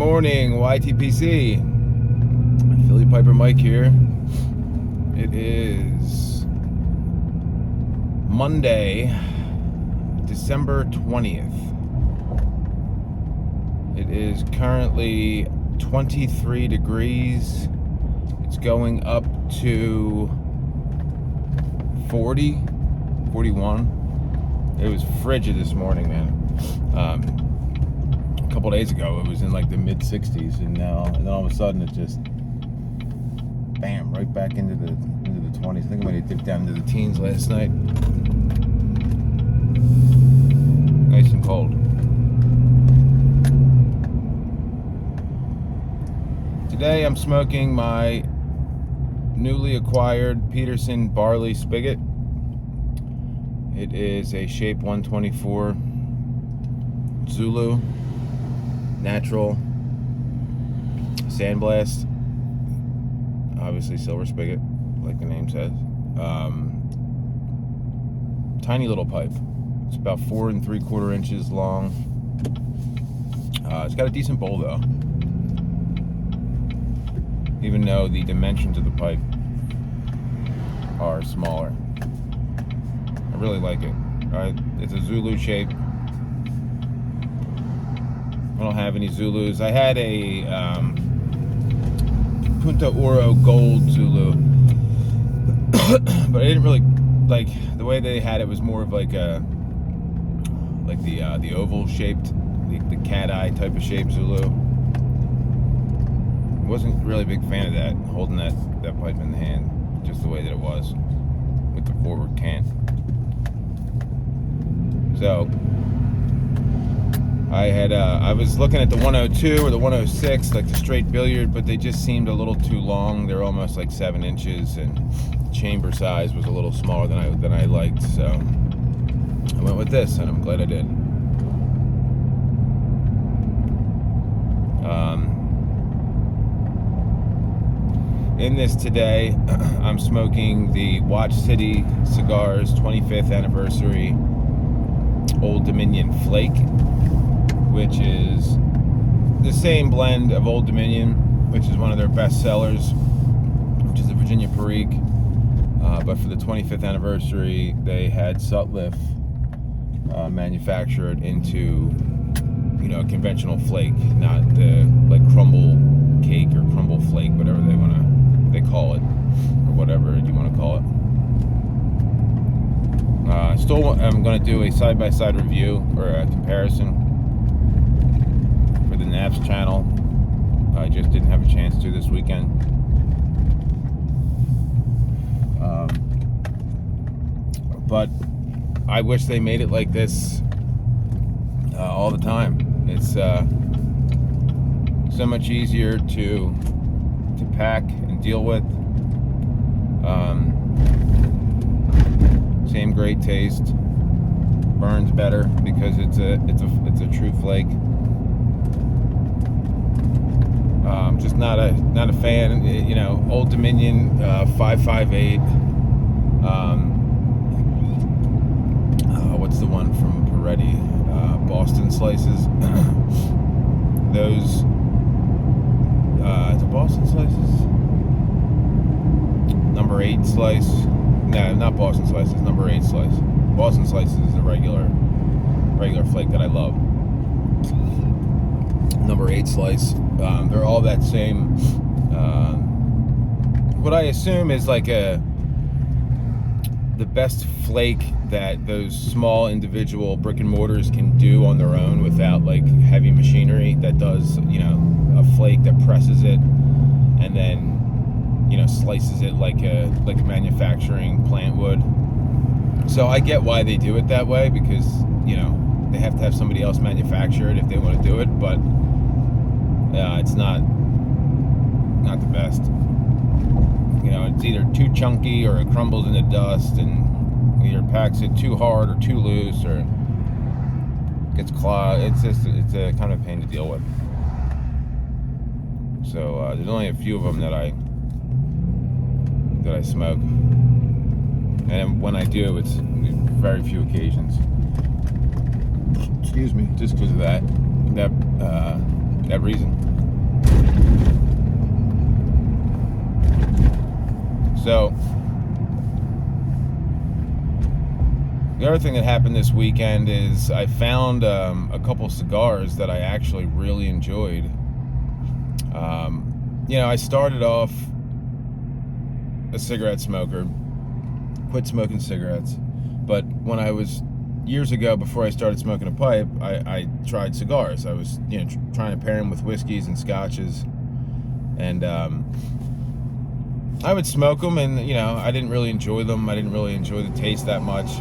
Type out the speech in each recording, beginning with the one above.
morning, YTPC. Philly Piper Mike here. It is Monday, December 20th. It is currently 23 degrees. It's going up to 40, 41. It was frigid this morning, man. A couple days ago, it was in like the mid 60s, and then all of a sudden it just, bam, right back into the 20s. I think I might have dipped down into the teens last night. Nice and cold. Today I'm smoking my newly acquired Peterson Barley Spigot. It is a Shape 124 Zulu natural sandblast, obviously silver spigot like the name says. Tiny little pipe. It's about 4 3/4 inches long. It's got a decent bowl though, even though the dimensions of the pipe are smaller. I really like it. It's a Zulu shape. I don't have any Zulus. I had a Punta Oro Gold Zulu, but I didn't really like the way they had it. Was more of like the oval shaped, the cat eye type of shape Zulu. Wasn't really a big fan of that, holding that pipe in the hand, just the way that it was with the forward cant. So I was looking at the 102 or the 106, like the straight billiard, but they just seemed a little too long. They're almost like 7 inches, and the chamber size was a little smaller than I liked. So I went with this, and I'm glad I did. In this today, I'm smoking the Watch City Cigars 25th anniversary Old Dominion Flake, which is the same blend of Old Dominion, which is one of their best sellers, which is the Virginia Perique. But for the 25th anniversary, they had Sutliff manufactured into, a conventional flake, not the like crumble cake or crumble flake, whatever they call it, or whatever you want to call it. I'm going to do a side-by-side review or a comparison for the Naps channel. I just didn't have a chance to this weekend. But I wish they made it like this all the time. It's so much easier to pack and deal with. Same great taste, burns better because it's a true flake. Just not a fan. Old Dominion 558. What's the one from Peretti? Boston slices. Those. The Boston slices. Number 8 slice. No, not Boston slices. Number 8 slice. Boston slices is a regular flake that I love. Number 8 slice. They're all that same. What I assume is like the best flake that those small individual brick and mortars can do on their own without like heavy machinery that does, a flake that presses it and then, slices it like a manufacturing plant would. So I get why they do it that way, because, they have to have somebody else manufacture it if they want to do it, but it's not the best. It's either too chunky or it crumbles into dust and either packs it too hard or too loose or gets clogged. It's a kind of pain to deal with. So there's only a few of them that I smoke, and when I do, it's very few occasions. Excuse me, just because of that that reason. So, the other thing that happened this weekend is I found a couple cigars that I actually really enjoyed. I started off a cigarette smoker, quit smoking cigarettes, but when I was years ago, before I started smoking a pipe, I tried cigars. I was trying to pair them with whiskeys and scotches, and I would smoke them, and I didn't really enjoy them. I didn't really enjoy the taste that much.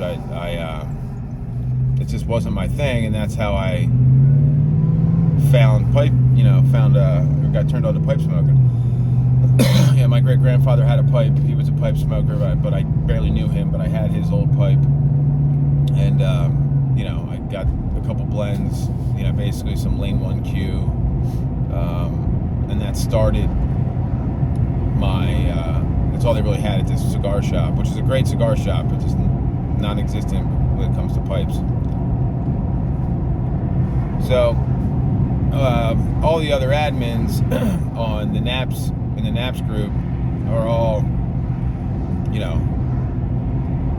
It just wasn't my thing, and that's how I found pipe. Got turned on to pipe smoking. Yeah, my great grandfather had a pipe. He was a pipe smoker, but I barely knew him. But I had his old pipe, and I got a couple blends. Basically some Lane 1Q, and that started my. That's all they really had at this cigar shop, which is a great cigar shop, but just non-existent when it comes to pipes. So all the other admins on the Naps in the Naps group are all,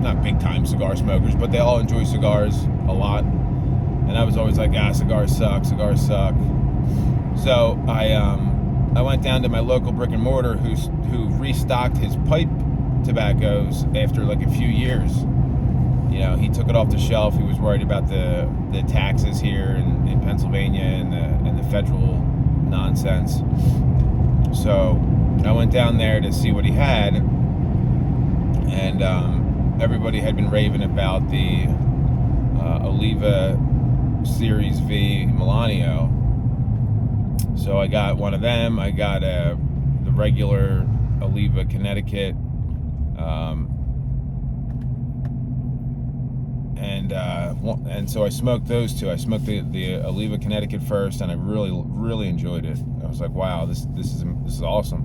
not big time cigar smokers, but they all enjoy cigars a lot. And I was always like, cigars suck. So I went down to my local brick and mortar who restocked his pipe tobaccos after like a few years. He took it off the shelf. He was worried about the taxes here in Pennsylvania and the federal nonsense. So I went down there to see what he had, and everybody had been raving about the Oliva Series V Milanio. So I got one of them. I got the regular Oliva Connecticut, and so I smoked those two. I smoked the Oliva Connecticut first, and I really enjoyed it. I was like, wow, this is awesome.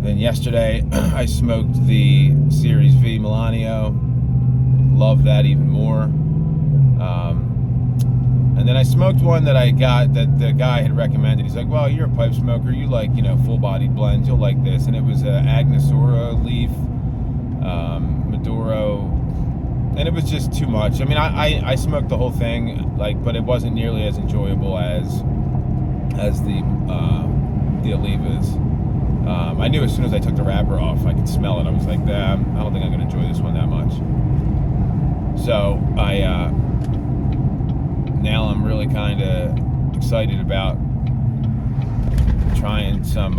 Then yesterday I smoked the Series V Milanio. Love that even more. And then I smoked one that I got that the guy had recommended. He's like, well, you're a pipe smoker. You like, full-bodied blends. You'll like this. And it was Agnosura leaf, Maduro. And it was just too much. I mean, I smoked the whole thing, but it wasn't nearly as enjoyable as the Olivas. I knew as soon as I took the wrapper off, I could smell it. I was like, I don't think I'm going to enjoy this one that much. So now I'm really kind of excited about trying some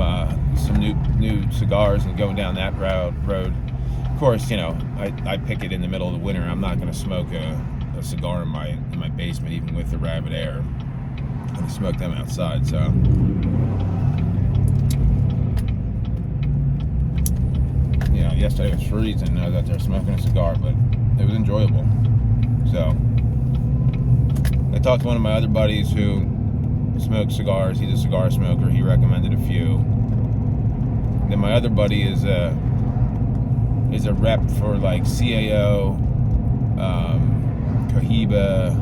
new cigars and going down that road. Of course, I pick it in the middle of the winter. I'm not going to smoke a cigar in my basement, even with the rabbit air. I'm going to smoke them outside. So yesterday was freezing. I was out there smoking a cigar, but it was enjoyable. So I talked to one of my other buddies who smokes cigars. He's a cigar smoker. He recommended a few. Then my other buddy is a rep for like CAO, Cohiba,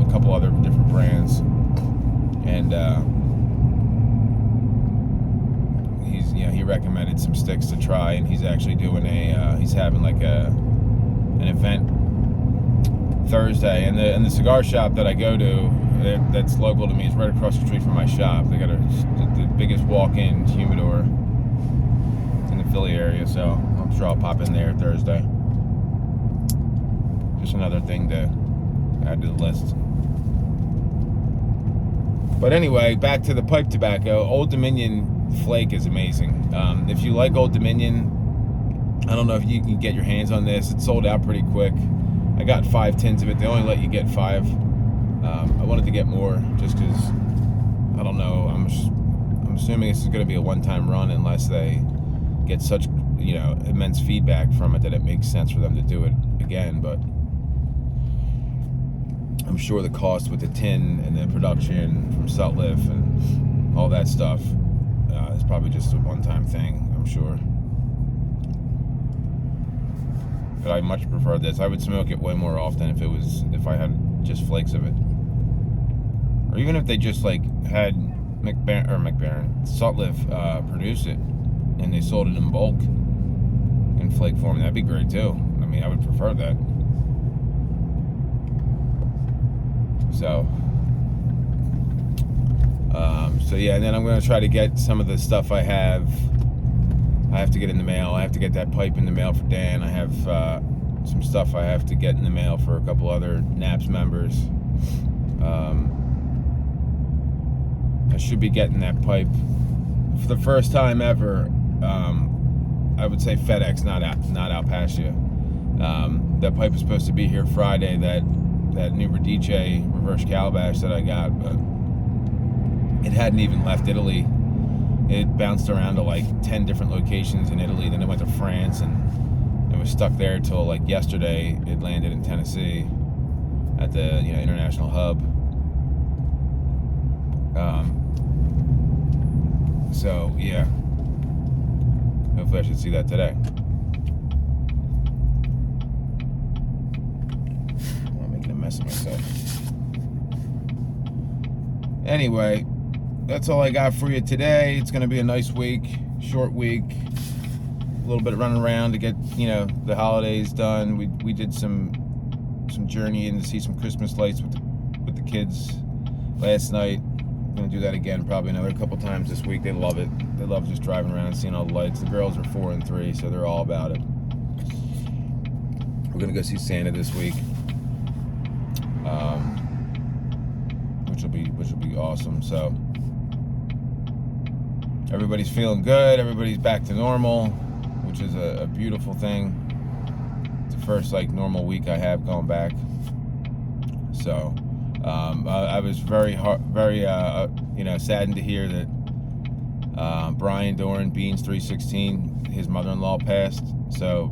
a couple other different brands, and he recommended some sticks to try, and he's actually doing he's having like an event Thursday, and the cigar shop that I go to that's local to me is right across the street from my shop. They got the biggest walk-in humidor in the Philly area, so I'm sure I'll pop in there Thursday. Just another thing to add to the list. But anyway, back to the pipe tobacco. Old Dominion Flake is amazing. If you like Old Dominion, I don't know if you can get your hands on this. It sold out pretty quick. I got 5 tins of it. They only let you get 5. I wanted to get more just because, I don't know, I'm assuming this is going to be a one-time run unless they get such, immense feedback from it that it makes sense for them to do it again. But I'm sure the cost with the tin and the production from Sutliff and all that stuff is probably just a one-time thing, I'm sure. But I much prefer this. I would smoke it way more often if I had just flakes of it. or even if they just like had Sutliff produce it and they sold it in bulk in flake form, that'd be great too. I mean, I would prefer that. So yeah, and then I'm going to try to get some of the stuff I have to get in the mail. I have to get that pipe in the mail for Dan. I have some stuff I have to get in the mail for a couple other NAPS members. I should be getting that pipe for the first time ever. I would say FedEx, not Al Pasha. That pipe is supposed to be here Friday. That new Radice reverse calabash that I got, but it hadn't even left Italy. It bounced around to like 10 different locations in Italy. Then it went to France and it was stuck there till like yesterday. It landed in Tennessee at the international hub. So yeah, hopefully I should see that today. I'm making a mess of myself. Anyway, that's all I got for you today. It's going to be a nice week, short week. A little bit of running around to get the holidays done. We did some journeying to see some Christmas lights with the kids last night. I'm going to do that again probably another couple times this week. They love it. They love just driving around and seeing all the lights. The girls are 4 and 3, so they're all about it. We're going to go see Santa this week, which will be awesome. So everybody's feeling good. Everybody's back to normal, which is a beautiful thing. It's the first normal week I have going back. So I was very saddened to hear that Brian Doran, Beans 316, his mother-in-law passed. So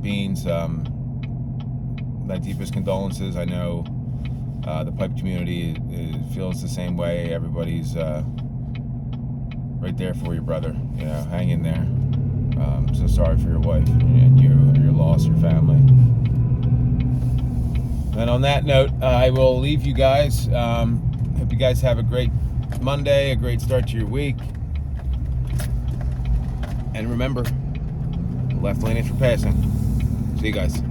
Beans, my deepest condolences. I know the pipe community feels the same way. Everybody's right there for you, brother. Hang in there. So sorry for your wife and your loss, your family. And on that note, I will leave you guys. Hope you guys have a great Monday, a great start to your week. And remember, left lane is for passing. See you guys.